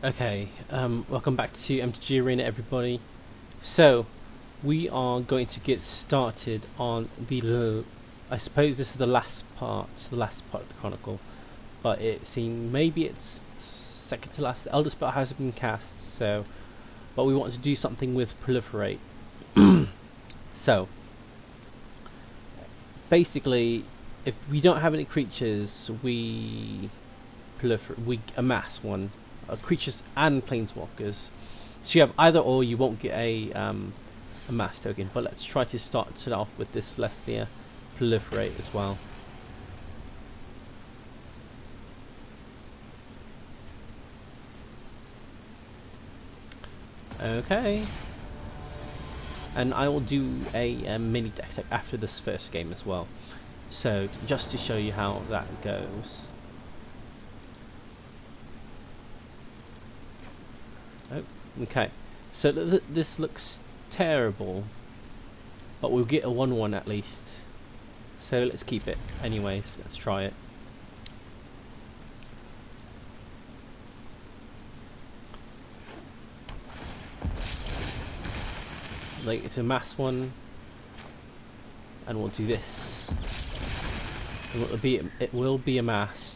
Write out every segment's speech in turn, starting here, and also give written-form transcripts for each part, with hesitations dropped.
Okay, welcome back to MTG Arena, everybody. So, we are going to get started on I suppose this is the last part, of the Chronicle, but it seems maybe it's second to last. The Elder Spell hasn't been cast, so, but we want to do something with Proliferate. So, basically, if we don't have any creatures, we amass one. Creatures and planeswalkers. So you have either or, you won't get a mass token. But let's try to start it off with this Selesnya Proliferate as well. Okay. And I will do a mini deck after this first game as well. So just to show you how that goes. Oh, okay. So this looks terrible, but we'll get a 1/1 at least. So let's keep it. Anyways, let's try it. Like it's a mass one, and we'll do this. It will be amassed.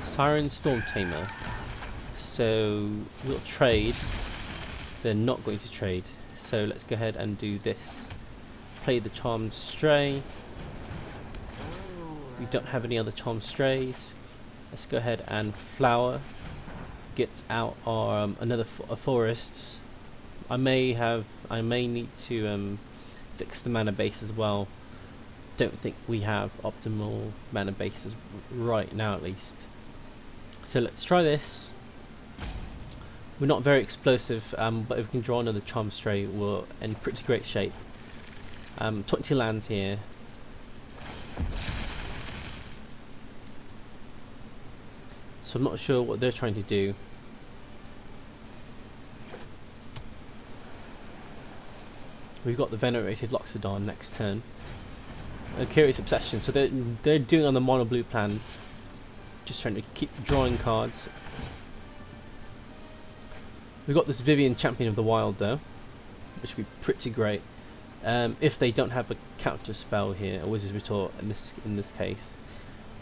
Siren Storm Tamer. So we'll trade. They're not going to trade. So let's go ahead and do this. Play the Charmed Stray. We don't have any other Charmed Strays. Let's go ahead and Flower. Get out our a forest. I may need to fix the mana base as well. Don't think we have optimal mana bases right now, at least. So let's try this. We're not very explosive, but if we can draw another Charm Stray, we're in pretty great shape. 20 lands here. So I'm not sure what they're trying to do. We've got the Venerated Loxodon next turn. A Curious Obsession. So they're doing on the mono blue plan. Just trying to keep drawing cards. We've got this Vivian Champion of the Wild though, which would be pretty great. If they don't have a counter spell here, a Wizard's Retort in this case.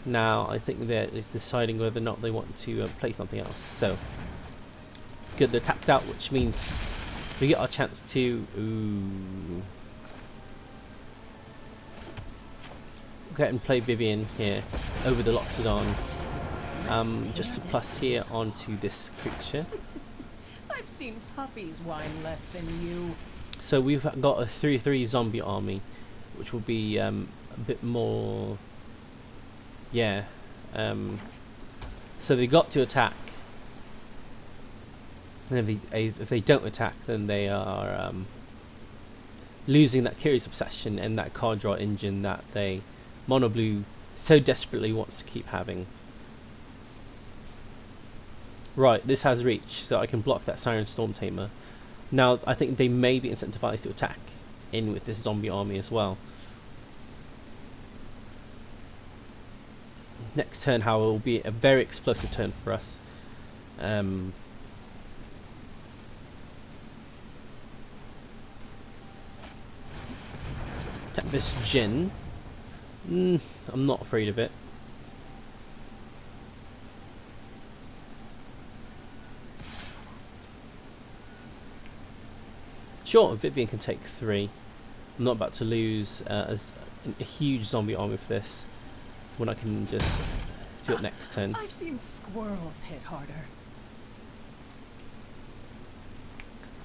Now I think they're deciding whether or not they want to play something else. So good, they're tapped out, which means we get our chance to go ahead and play Vivian here over the Loxodon. Just a plus here onto this creature. I've seen puppies whine less than you. So we've got a 3/3 zombie army, which will be a bit more. Yeah. So they got to attack, and if they don't attack, then they are losing that Curious Obsession and that card draw engine that they mono blue so desperately wants to keep having. Right, this has reach, so I can block that Siren Storm Tamer. Now, I think they may be incentivized to attack in with this zombie army as well. Next turn, however, will be a very explosive turn for us. Tap this Jinn. I'm not afraid of it. Sure, Vivian can take 3. I'm not about to lose a huge zombie army for this, when I can just do it next turn. I've seen squirrels hit harder.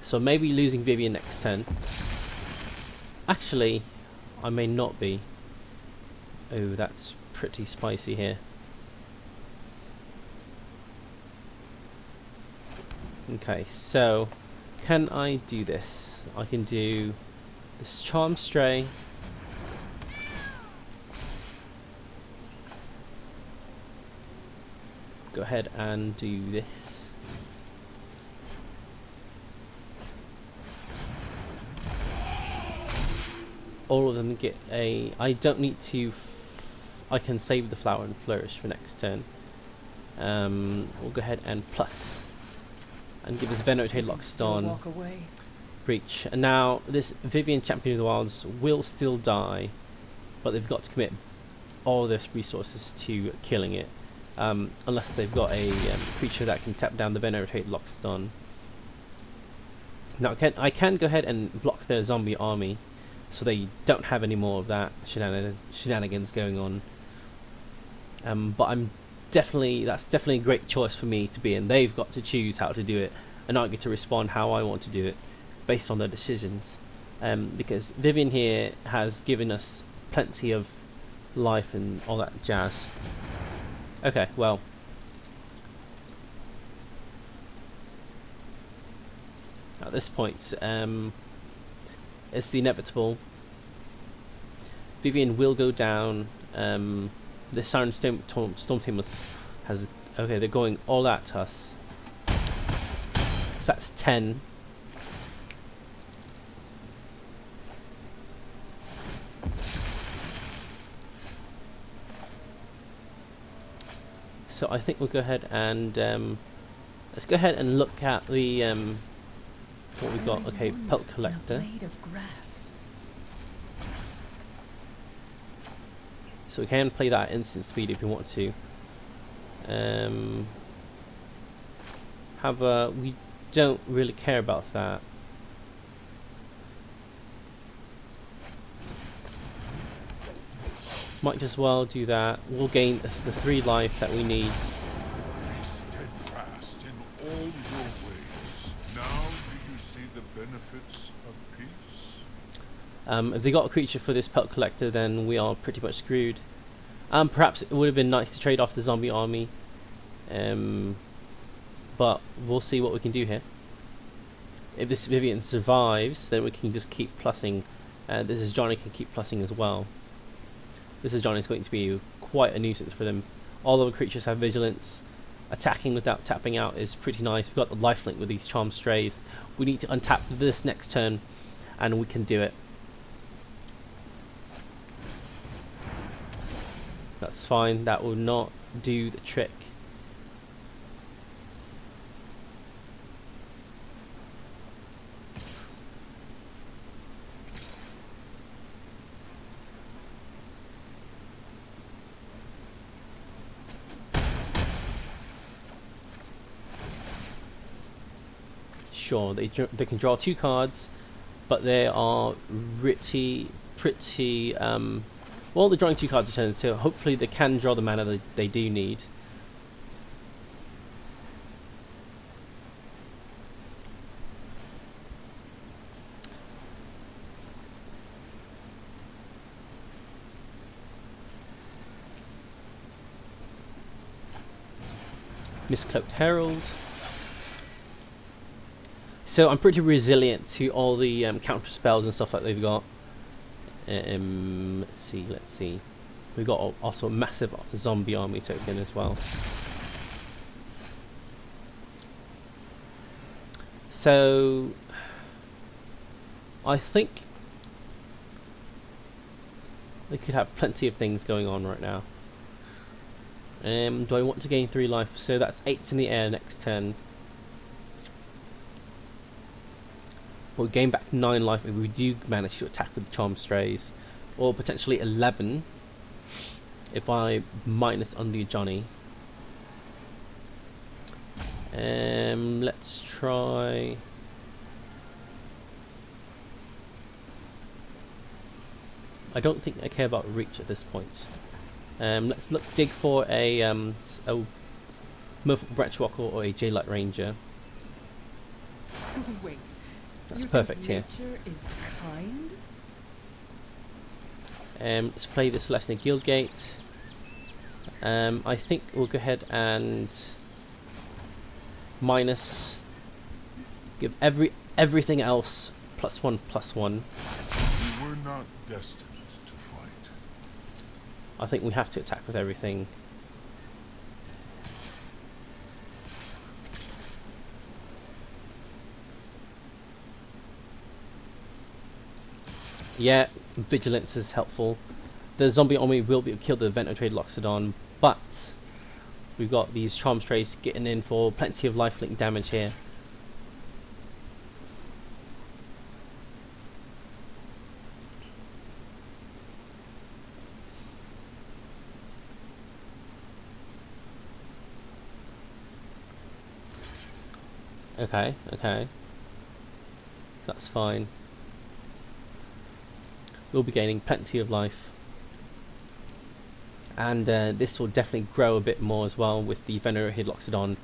So maybe losing Vivian next turn. Actually, I may not be. Oh, that's pretty spicy here. Okay, so can I do this? I can do this Charm Stray. Go ahead and do this. all of them get a... I don't need to... I can save the flower and flourish for next turn. We'll go ahead and plus. And give us Venerated Lockstone. Walk away. Breach. And now this Vivian Champion of the Wilds will still die, but they've got to commit all their resources to killing it. Unless they've got a creature that can tap down the Venerated Lockstone. Now I can go ahead and block their zombie army, so they don't have any more of that shenanigans going on. But that's definitely a great choice for me to be in. They've got to choose how to do it, and I get to respond how I want to do it, based on their decisions. Because Vivian here has given us plenty of life and all that jazz. Okay, well. At this point, it's the inevitable. Vivian will go down. The Siren Storm team has... Okay, they're going all at us. So that's 10. So I think we'll go ahead and... let's go ahead and look at the... what we got. Okay, Pelt Collector. So we can play that at instant speed if we want to. However, we don't really care about that. Might as well do that. We'll gain the 3 life that we need. Steadfast in all your ways. Now do you see the benefits of peace? If they got a creature for this Pelt Collector, then we are pretty much screwed. Perhaps it would have been nice to trade off the zombie army. But we'll see what we can do here. If this Vivian survives, then we can just keep plussing. This is Johnny can keep plussing as well. This is Johnny's going to be quite a nuisance for them. All the creatures have vigilance. Attacking without tapping out is pretty nice. We've got the lifelink with these Charmed Strays. We need to untap this next turn, and we can do it. That's fine. That will not do the trick. Sure, they can draw 2 cards, but they are pretty well, they're drawing 2 cards a turn, so hopefully they can draw the mana they do need. Miscloaked Herald. So I'm pretty resilient to all the counter spells and stuff that they've got. Let's see. We've got also a massive zombie army token as well. So I think they could have plenty of things going on right now. Do I want to gain 3 life? So that's 8 in the air next turn. We'll gain back 9 life if we do manage to attack with the Charmed Strays, or potentially 11 if I minus on the Johnny. Let's try. I don't think I care about reach at this point. Let's dig for a Merfolk Branchwalker or a J-Light Ranger. Wait. That's perfect here. Nature is kind? Let's play the Selesnya Guildgate. I think we'll go ahead and minus. Give everything else +1/+1. We were not destined to fight. I think we have to attack with everything. Yeah, Vigilance is helpful. The zombie army will be kill the Venotrade Loxodon, but we've got these Charm Strays getting in for plenty of lifelink damage here. Okay, okay. That's fine. We'll be gaining plenty of life. And this will definitely grow a bit more as well with the Venerated Loxodon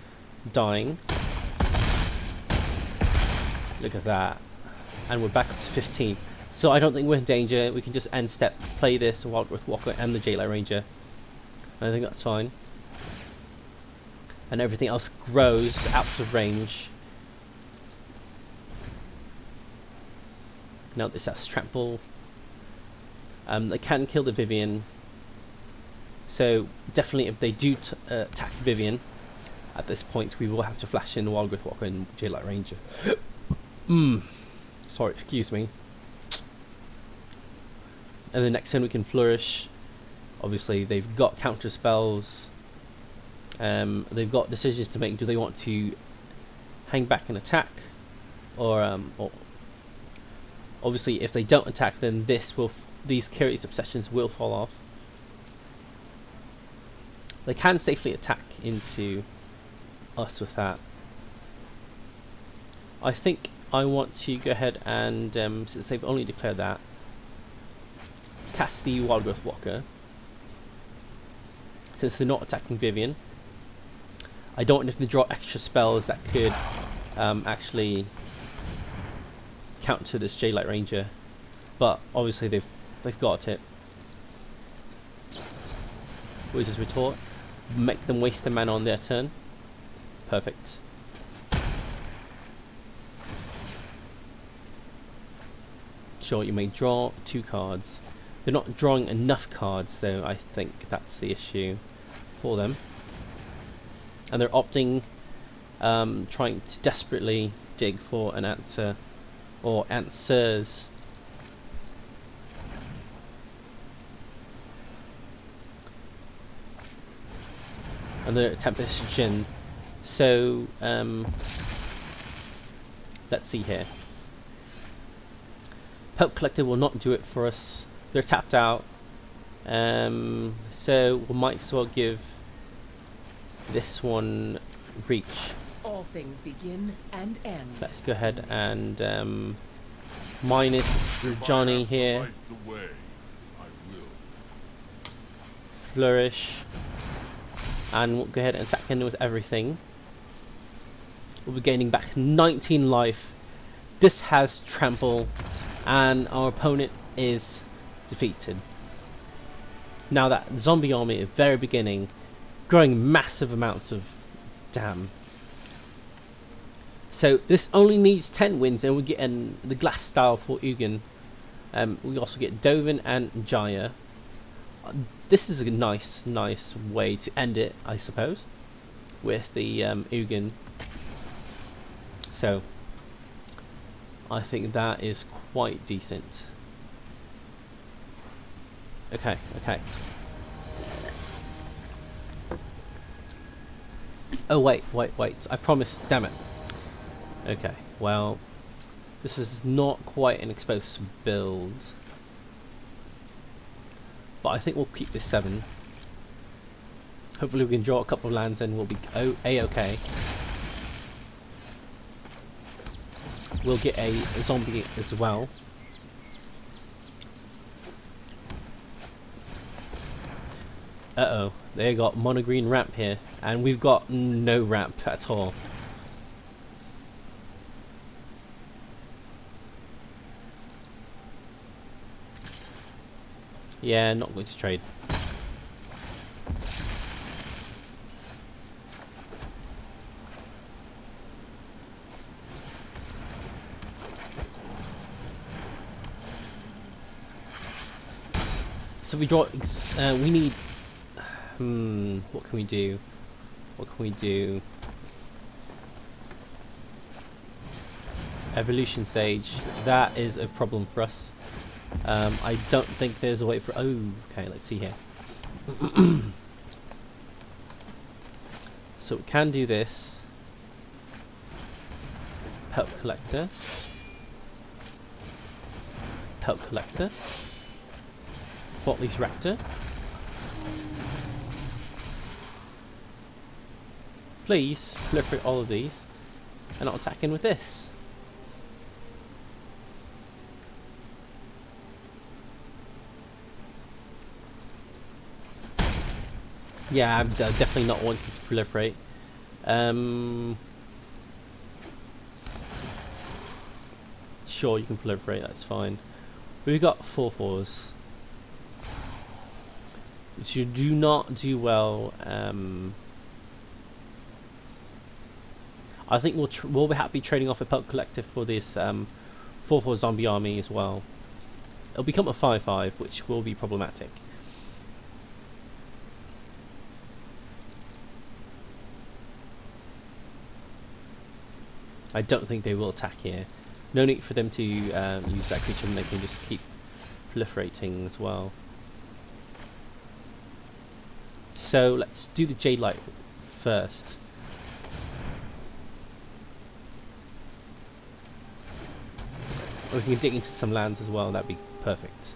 dying. Look at that. And we're back up to 15. So I don't think we're in danger. We can just end step, play this Wildgrowth Walker and the J-Light Ranger. I think that's fine. And everything else grows out of range. Now this has trample. They can kill the Vivian. So definitely if they do attack Vivian, at this point we will have to flash in the Wildgrowth Walker and J-Light Ranger. Sorry, excuse me. And the next turn we can flourish. Obviously they've got counter spells. They've got decisions to make. Do they want to hang back and attack, or obviously if they don't attack, then these Curious Obsessions will fall off. They can safely attack into us with that. I think I want to go ahead and, since they've only declared that, cast the Wildgrowth Walker. Since they're not attacking Vivian, I don't know if they draw extra spells that could actually counter this J-Light Ranger, but obviously they've got it. Wizard's Retort. Make them waste the mana on their turn. Perfect. Sure, you may draw 2 cards. They're not drawing enough cards though, I think that's the issue for them. And they're opting, trying to desperately dig for an answer, or answers. And they're Tempest Jin. So, let's see here. Pope Collector will not do it for us. They're tapped out. So we might as well give this one reach. All things begin and end. Let's go ahead and minus Johnny here. Flourish. And we'll go ahead and attack in with everything. We'll be gaining back 19 life. This has trample, and our opponent is defeated. Now that zombie army at the very beginning, growing massive amounts of damn. So this only needs 10 wins, and we get the glass style for Ugin. We also get Dovin and Jaya. This is a nice way to end it, I suppose, with the Ugin. So I think that is quite decent. Okay. Oh wait. I promised. Damn it. Okay. Well, this is not quite an explosive build. But I think we'll keep this 7. Hopefully we can draw a couple of lands and we'll be A-okay. We'll get a zombie as well. Uh-oh. They got mono green ramp here. And we've got no ramp at all. Yeah, not going to trade. So we draw. We need. What can we do? Evolution Sage. That is a problem for us. I don't think there's a way for... Oh, okay, let's see here. So we can do this. Pelt collector. Pelt collector. Botley's Raptor. Please proliferate all of these, and I'll attack in with this. Yeah, I'm definitely not wanting to proliferate. Sure, you can proliferate, that's fine. We've got 4/4s, which you do not do well. I think we'll be happy trading off a Pelt Collector for this 4/4 zombie army as well. It'll become a 5/5, which will be problematic. I don't think they will attack here. No need for them to use that creature, and they can just keep proliferating as well. So let's do the Jade Light first. Or we can dig into some lands as well, that'd be perfect.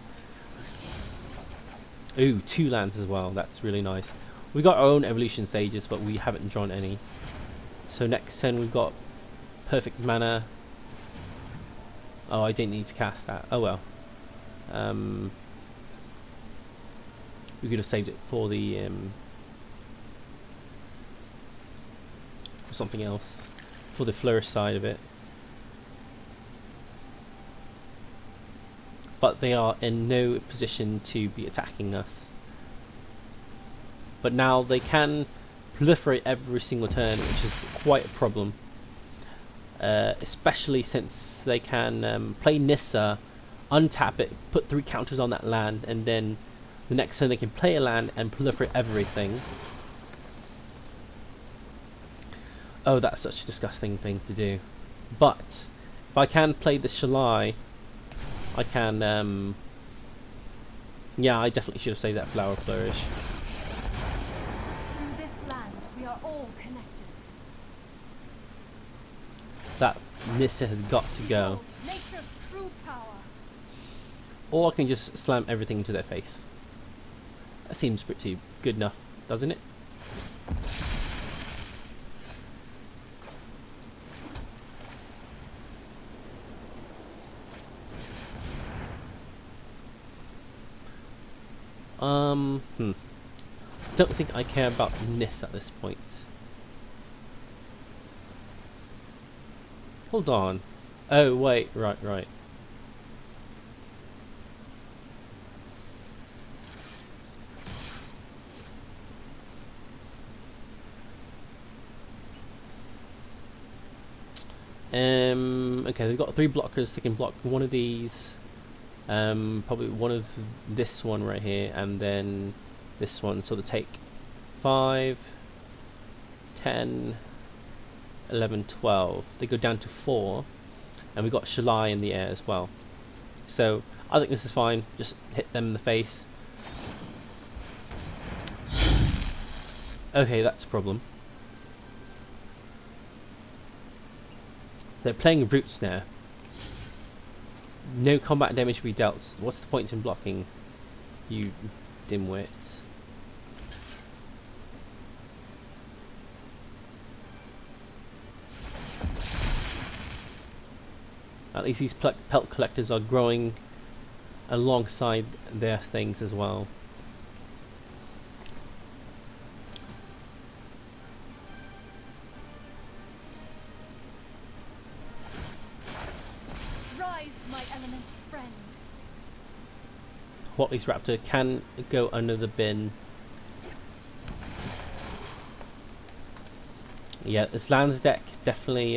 Ooh, 2 lands as well, that's really nice. We got our own evolution stages, but we haven't drawn any. So next turn we've got perfect mana. Oh, I didn't need to cast that. Oh well. We could have saved it for the for something else, for the flourish side of it. But they are in no position to be attacking us. But now they can proliferate every single turn, which is quite a problem. Especially since they can play Nissa, untap it, put 3 counters on that land, and then the next turn they can play a land and proliferate everything. Oh, that's such a disgusting thing to do. But if I can play the Shalai, I can, yeah, I definitely should have saved that Flower Flourish. Through this land, we are all connected. That Nissa has got to go. Nature's true power. Or I can just slam everything into their face. That seems pretty good enough, doesn't it? Don't think I care about Nis at this point. Hold on. Oh wait, right. Okay, they've got 3 blockers. They can block one of these. Probably one of this one right here, and then this one. So they take 5, 10, 11, 12. They go down to 4, and we've got Shalai in the air as well. So I think this is fine. Just hit them in the face. Okay, that's a problem. They're playing Roots now. No combat damage to be dealt. What's the point in blocking, you dimwits? At least these pelt collectors are growing alongside their things as well. Watley's Raptor can go under the bin. Yeah, this lands deck definitely,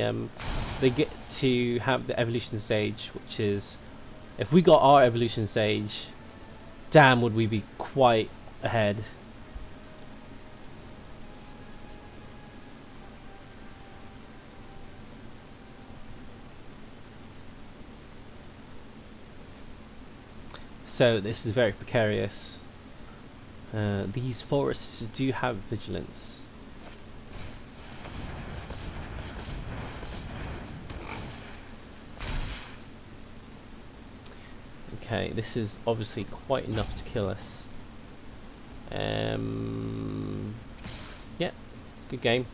they get to have the evolution stage, which is, if we got our evolution stage, damn would we be quite ahead. So this is very precarious. These forests do have vigilance. Okay, this is obviously quite enough to kill us. Yeah, good game.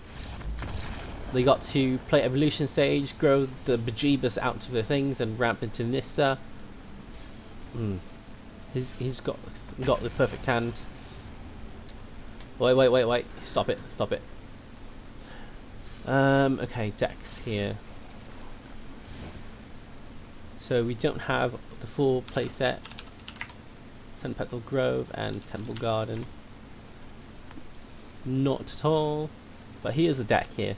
They got to play evolution stage, grow the bejeebus out of the things, and ramp into Nissa. He's got the perfect hand. Wait! Stop it! Okay, decks here. So we don't have the full playset. Sun Petal Grove and Temple Garden. Not at all. But here's the deck here.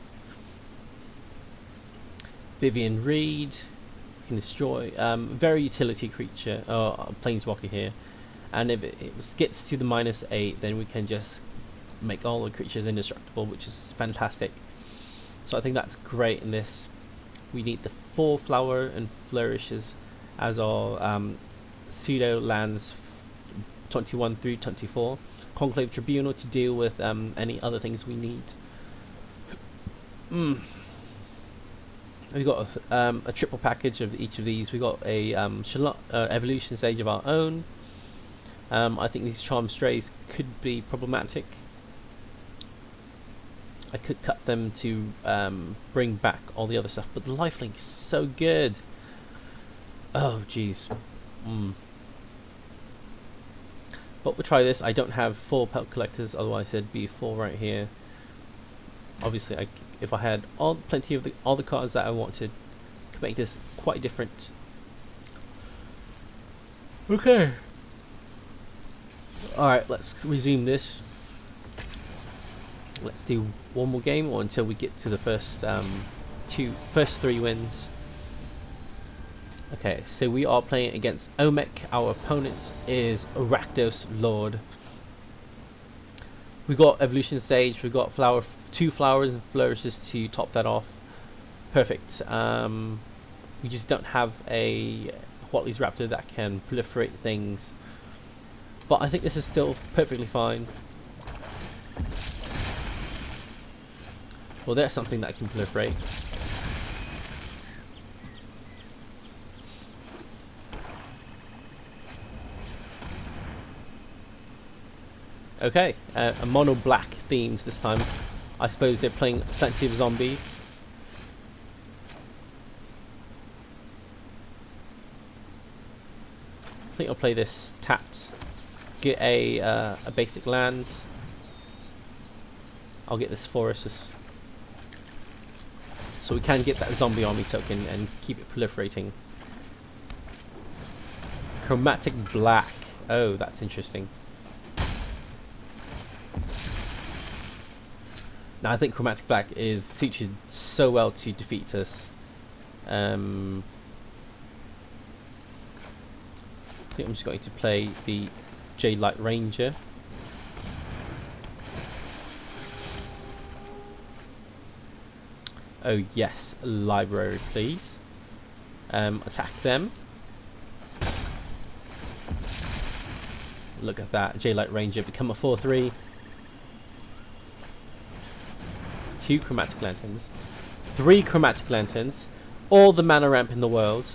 Vivian Reed. You can destroy very utility creature or planeswalker here. And if it gets to the -8, then we can just make all the creatures indestructible, which is fantastic. So I think that's great in this. We need the 4 flower and flourishes as our pseudo lands 21 through 24. Conclave Tribunal to deal with any other things we need. We've got a triple package of each of these. We've got a evolution stage of our own. I think these Charm Strays could be problematic. I could cut them to bring back all the other stuff, but the lifelink is so good. Oh jeez. But we'll try this. I don't have 4 pelt collectors, otherwise there'd be 4 right here. Obviously, if I had plenty of all the cards that I wanted, could make this quite different. Okay. All right, let's resume this. Let's do one more game, or until we get to the first 3 wins. Okay, so we are playing against Omek. Our opponent is Rakdos Lord. We got evolution stage. We got 2 flowers and flourishes to top that off. Perfect. We just don't have a Huatli's Raptor that can proliferate things, but I think this is still perfectly fine. Well, there's something that can proliferate. Okay, a mono black themes this time. I suppose they're playing plenty of zombies. I think I'll play this tapped. Get a basic land. I'll get this forest, so we can get that zombie army token and keep it proliferating. Chromatic black. Oh, that's interesting. Now I think chromatic black is suited so well to defeat us. I think I'm just going to play the J-Light Ranger. Oh yes, library please. Attack them. Look at that, J-Light Ranger become a 4/3. 2 chromatic lanterns, 3 chromatic lanterns, all the mana ramp in the world.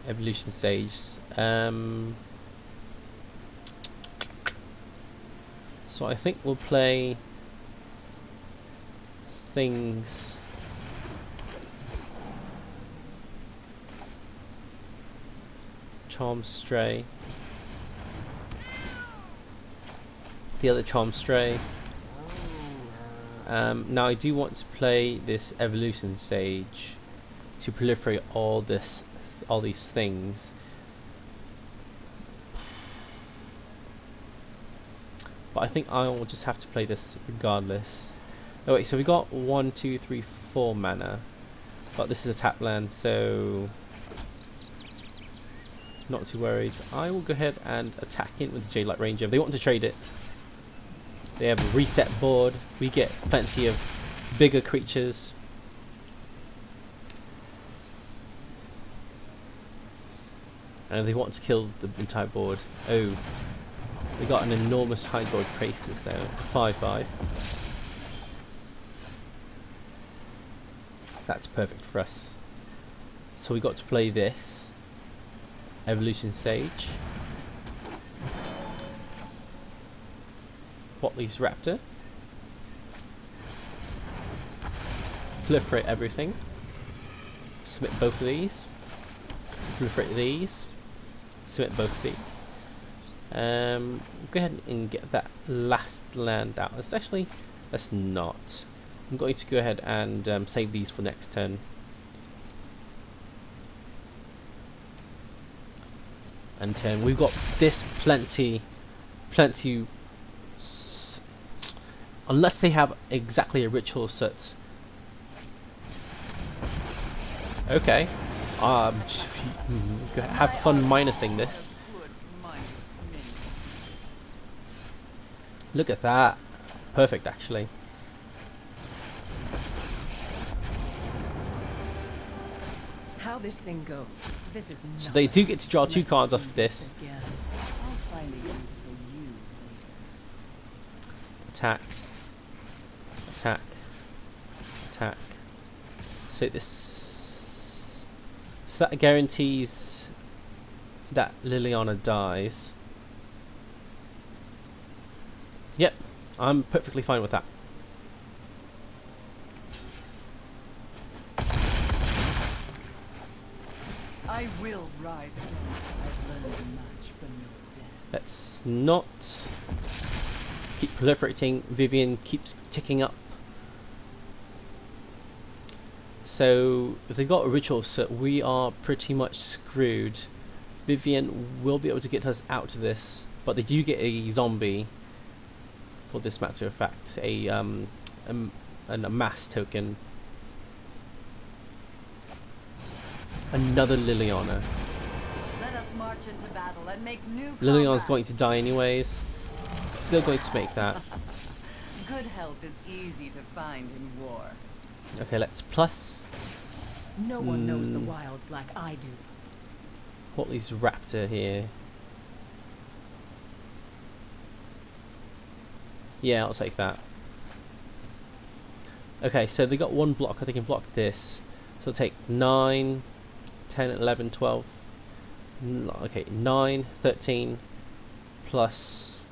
Evolution stage. So I think we'll play things. Charm Stray. The other Charm Stray. Now I do want to play this evolution stage to proliferate all these things. But I think I will just have to play this regardless. Oh wait, so we got 1, 2, 3, 4 mana, but this is a tap land, so not too worried. I will go ahead and attack in with the J-Light Ranger. If they want to trade it, they have a reset board. We get plenty of bigger creatures. and they want to kill the entire board. Oh, we got an enormous Hydroid Krasis there. 5/5. That's perfect for us. So we got to play this Evolution Sage, Watley's Raptor, Proliferate everything, submit both of these, proliferate these, submit both of these. Go ahead and get that last land out. Especially, let's not. I'm going to go ahead and save these for next turn. And turn. We've got this plenty. Unless they have exactly a ritual set. Okay. Have fun minusing this. Look at that. Perfect, actually. How this thing goes. This is So they do get to draw 2 cards off of this. Again. I'll find a use for you. Attack. Attack. Attack. So this. So that guarantees that Liliana dies. Yep, I'm perfectly fine with that. I will rise again. I've learned much from your death. Let's not keep proliferating. Vivian keeps ticking up. So if they got a ritual set, we are pretty much screwed. Vivian will be able to get us out of this, but they do get a zombie. For this matter of fact, an amass token. Another Liliana. Let us march into battle and make new Liliana's comrades. going to die anyways. Still going to make that. Good help is easy to find in war. Okay, let's plus. No one knows the wilds like I do. Watley's Raptor here. Yeah, I'll take that. Okay, so they got 1 block. They can block this. So they'll take 9, 10, 11, 12. Okay, 9, 13, plus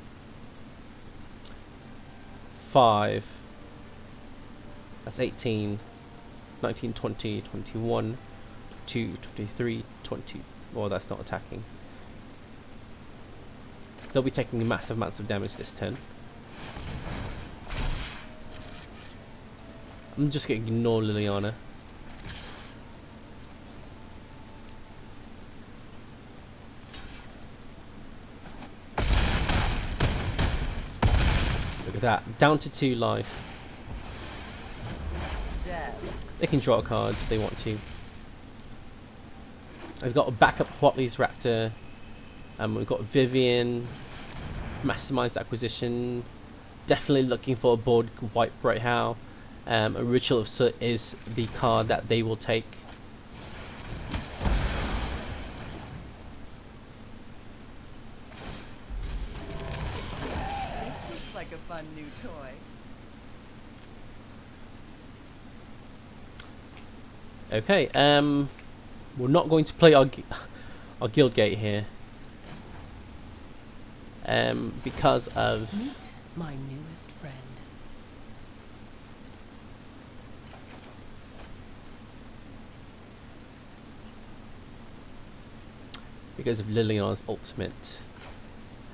5. That's 18, 19, 20, 21, 22, 23, 20. Well, that's not attacking. They'll be taking massive amounts of damage this turn. I'm just going to ignore Liliana. Look at that. Down to 2 life. Dead. They can draw a card if they want to. I've got a backup Watley's Raptor. We've got Vivian. Mastermind's Acquisition. Definitely looking for a board wipe right now. A Ritual of Soot is the card that they will take. This looks like a fun new toy. Okay, we're not going to play our guild gate here. Because of Meet my newest friend. Liliana's ultimate.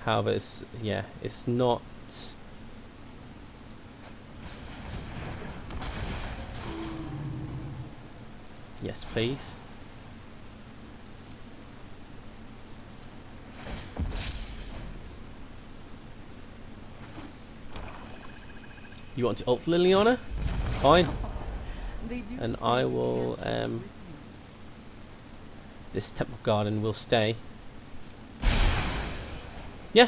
However, it's not. Yes, please. You want to ult Liliana? Fine. They do And say I you will, can't enter with me. This Temple Garden will stay. Yeah,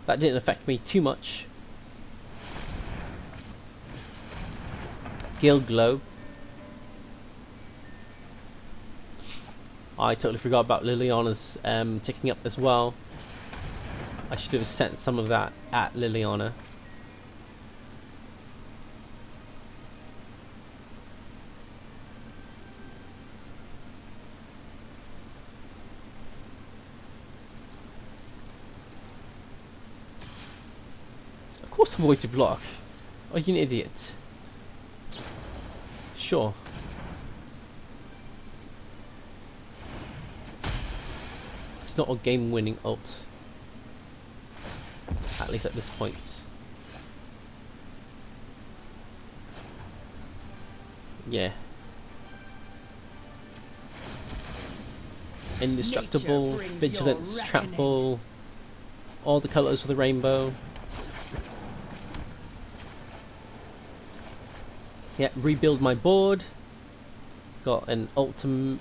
that didn't affect me too much. Guild Globe. I totally forgot about Liliana's ticking up as well. I should have sent some of that at Liliana. Of course I'm going to block. Are you an idiot? Sure. It's not a game-winning ult. At least at this point. Yeah. Indestructible, Nature brings vigilance, your trample, all the colours of the rainbow. Yeah, rebuild my board. Got an ultimate.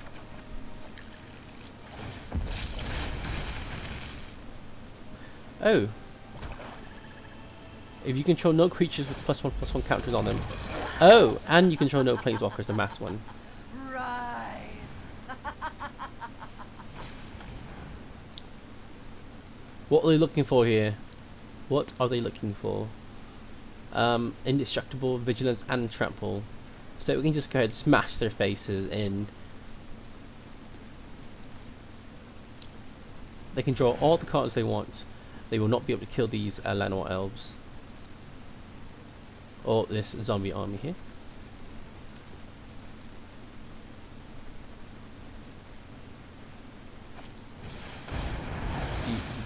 Oh. If you control no creatures with +1/+1 counters on them. Oh, and you control no planeswalkers, the mass one. Rise. What are they looking for here? What are they looking for? Indestructible, vigilance, and trample. So we can just go ahead and smash their faces in. They can draw all the cards they want. They will not be able to kill these Llanowar elves. Or this zombie army here.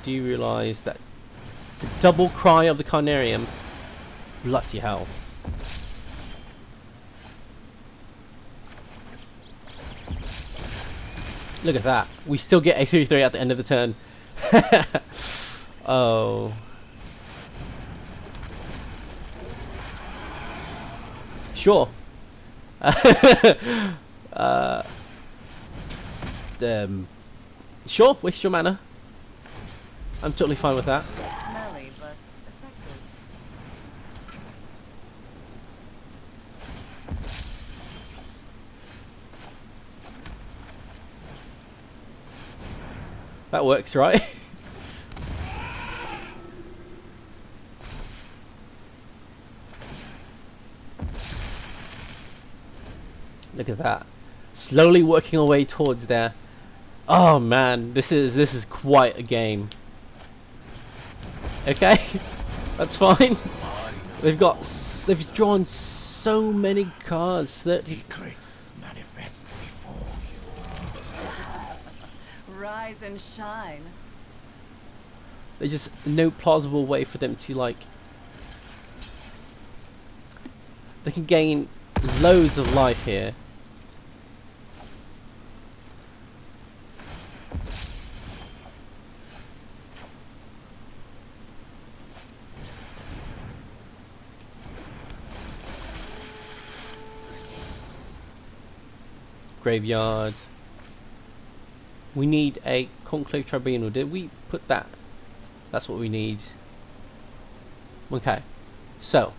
Do you realise that the double cry of the Carnarium? Bloody hell. Look at that. We still get a 3/3 at the end of the turn. Oh. Sure. Sure, waste your mana. I'm totally fine with that. Smelly, but effective. That works, right? Look at that. Slowly working our way towards there. Oh man, this is quite a game. Okay, that's fine. They've drawn so many cards. 30. Secrets manifest before Rise and shine. There's just no plausible way for them to like. They can gain loads of life here. Graveyard. We need a conclave tribunal. Did we put that? That's what we need. Okay. So,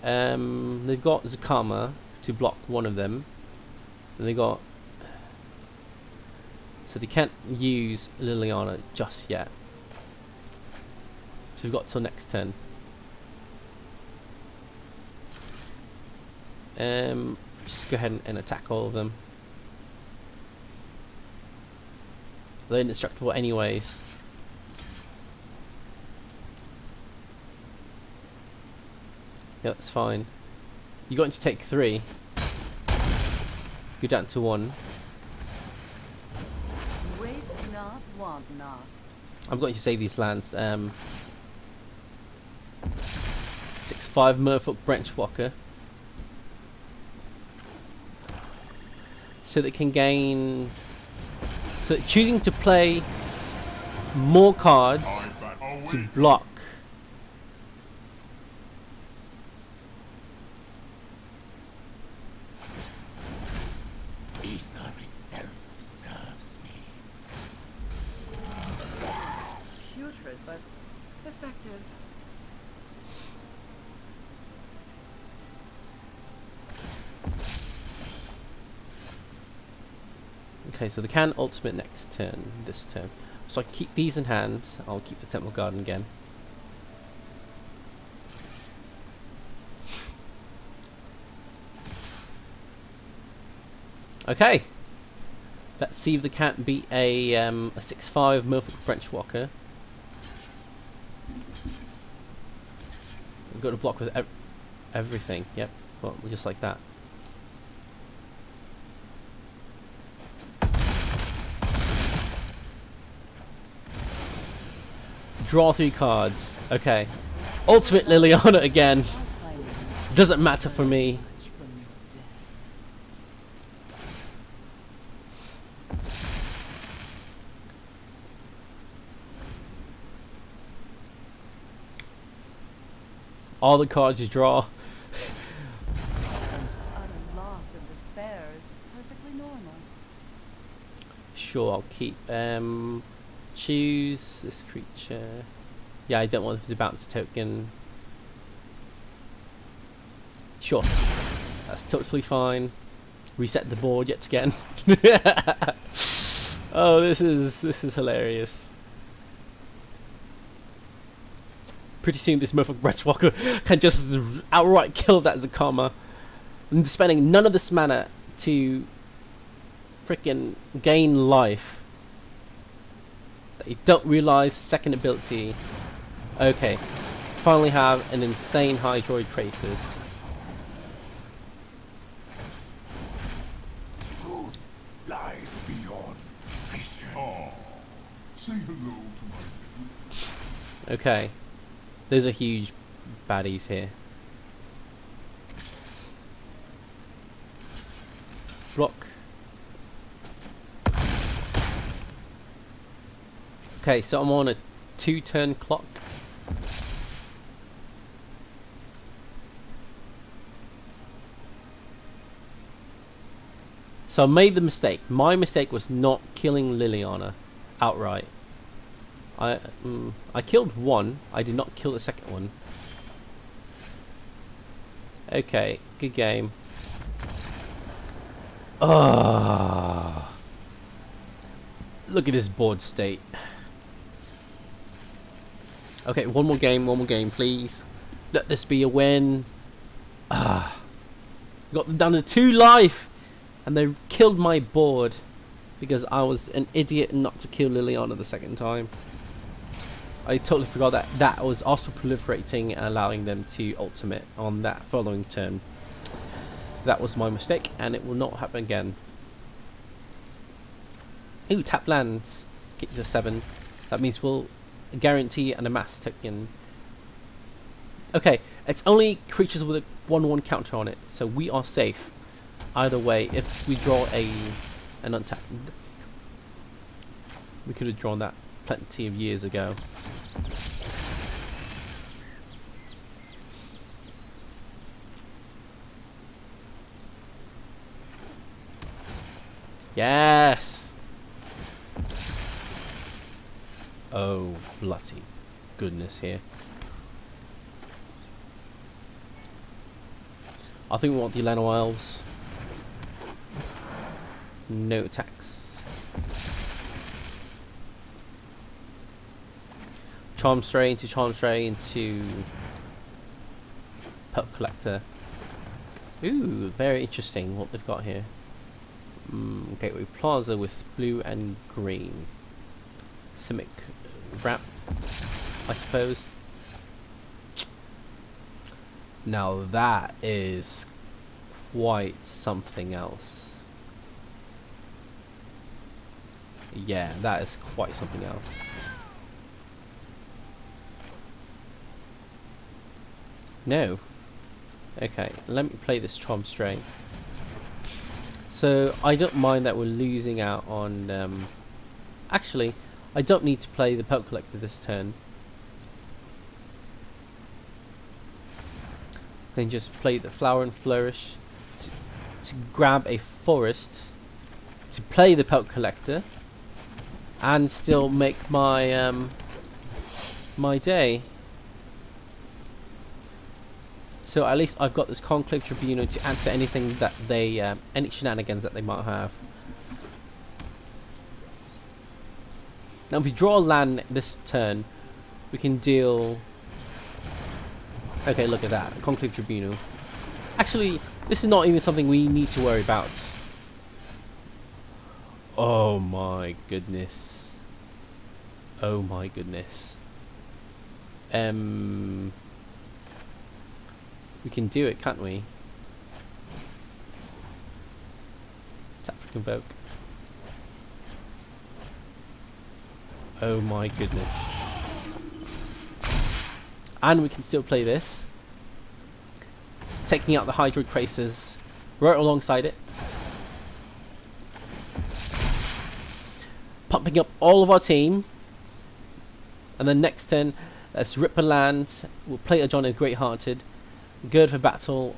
they've got Zakama to block one of them. And they got. So they can't use Liliana just yet. So we've got till next turn. Just go ahead and attack all of them. They're indestructible anyways. Yeah, that's fine. You're going to take 3. Go down to 1. Waste not, want not. I'm going to save these lands. 6/5 Merfolk Branchwalker. So they can gain. So choosing to play more cards to block. ether itself serves me. Putrid, but effective. Okay, so they can ultimate next turn, this turn. So I can keep these in hand. I'll keep the Temple Garden again. Okay. Let's see if they can't beat a 6/5 Merfolk Branch Walker. We've got to block with everything. Yep, well, just like that. Draw 3 cards. Okay. Ultimate Liliana again. Doesn't matter for me. Much from your death. All the cards you draw. Sense of utter loss and despair is perfectly normal. Sure, I'll keep choose this creature. Yeah, I don't want them to bounce a token. Sure. That's totally fine. Reset the board yet again. Oh, this is hilarious. Pretty soon this Merfolk Branch Walker can just outright kill that Zakama. And spending none of this mana to freaking gain life. They don't realize second ability. Okay. Finally have an insane high droid traces. Truth lies beyond vision. Oh, say hello to my little. Okay. Those are huge baddies here. Block. Okay, so I'm on a 2-turn clock. So I made the mistake. My mistake was not killing Liliana outright. I killed one. I did not kill the second one. Okay, good game. Oh, look at this board state. Okay, one more game, please. Let this be a win. Got them down to 2 life, and they killed my board because I was an idiot not to kill Liliana the second time. I totally forgot that that was also proliferating and allowing them to ultimate on that following turn. That was my mistake, and it will not happen again. Ooh, tap lands. Get to 7. That means we'll guarantee an amass token. Okay, it's only creatures with a 1/1 counter on it, so we are safe. Either way, if we draw an untapped, we could have drawn that plenty of years ago. Yes! Oh, bloody goodness here. I think we want the Eleno Elves. No attacks. Charm Stray into Pelp Collector. Ooh, very interesting what they've got here. Gateway Plaza with blue and green. Simic Wrap, I suppose. Now that is quite something else. Yeah, that is quite something else. No. Okay, let me play this Charm Stray. So I don't mind that we're losing out on. Actually, I don't need to play the Pelp Collector this turn. I can just play the Flower and Flourish to grab a forest, to play the Pelp Collector, and still make my my day. So at least I've got this Conclave Tribunal to answer anything that they, any shenanigans that they might have. Now if we draw a land this turn, we can deal... Okay, look at that. Conclave Tribunal. Actually, this is not even something we need to worry about. Oh my goodness. Oh my goodness. We can do it, can't we? Tap for Convoke. Oh my goodness. And we can still play this. Taking out the Hydroid Cracers right alongside it. Pumping up all of our team. And then next turn, let's rip a land. We'll play a John a Great Hearted. Good for battle.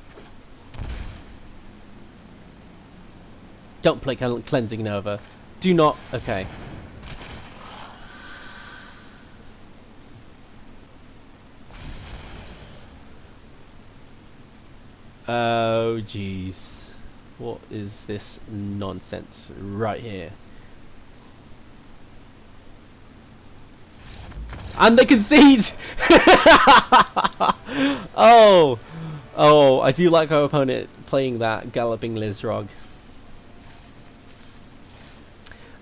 Don't play Cleansing Nova. Do not. Okay. Oh jeez. What is this nonsense right here? And they concede! Oh! Oh, I do like our opponent playing that Galloping Lizrog.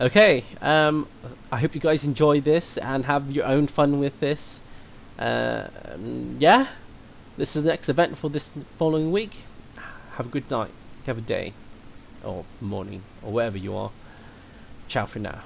Okay, I hope you guys enjoy this and have your own fun with this. Yeah, this is the next event for this following week. Have a good night, have a day, or morning, or wherever you are. Ciao for now.